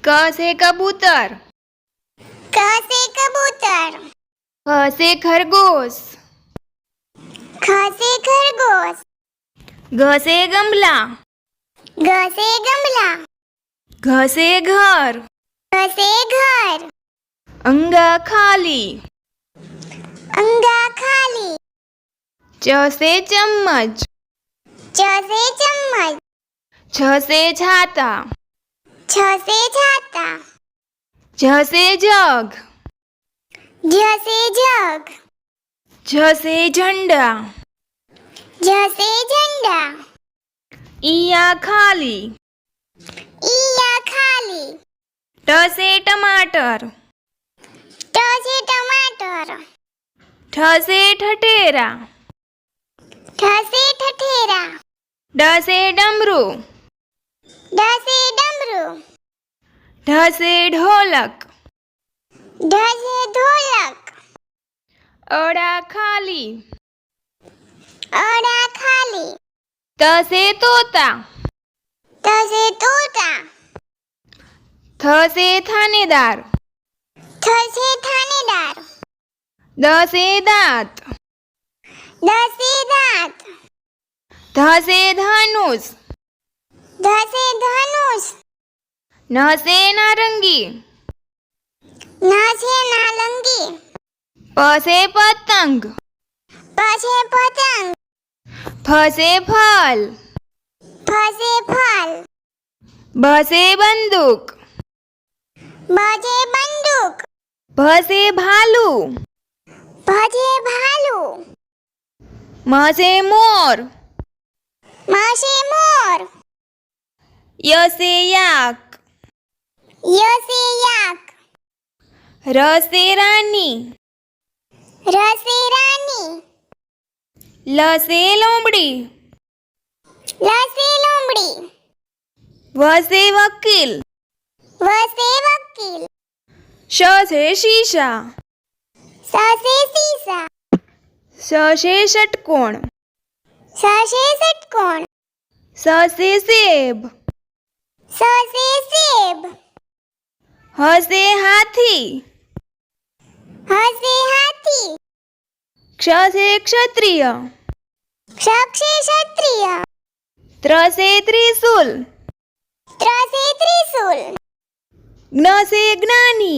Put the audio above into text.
क से कबूतर। क से कबूतर। ख से खरगोश। ख से खरगोश। ग से गमला। ग से गमला। घ से घर। घ से घर। अंगा खाली। अंगा खाली। च से चम्मच। च से चम्मच। छ से छाता। छ से छाता। झ से जग। झ से जग। झ से झंडा। झ से झंडा। इया खाली। इया खाली। ट से टमाटर। ट से टमाटर। ठ से ठठेरा। ठ से ठठेरा। ड से डमरू। ड से डमरू। ढ से ढोलक। ढ से ढोलक। अड़ा खाली। अड़ा खाली। त से तोता। त से तोता। थ से थानेदार। थ से थानेदार। द से दांत। द से दांत। ध से धनुष। ध से धनुष। न से नारंगी। न से नारंगी। प से पतंग। प से पतंग। फ से फल। फ से फल। ब से बंदूक। ब से बंदूक। भ से भालू। भ से भालू। म से मोर। म से मोर। य से याक। य से याक। र से रानी। र से रानी। ल से लोमड़ी। ल से लोमड़ी। व से वकील। व से वकील। श से शीशा। स से शीशा। श से षटकोण। स से षटकोण। स से सेब। स से सेब। ह से हाथी। ह से हाथी। क्ष से क्षत्रिय। क्ष से क्षत्रिय। त्र से त्रिशूल। त्र से त्रिशूल। ज्ञ से ज्ञानी।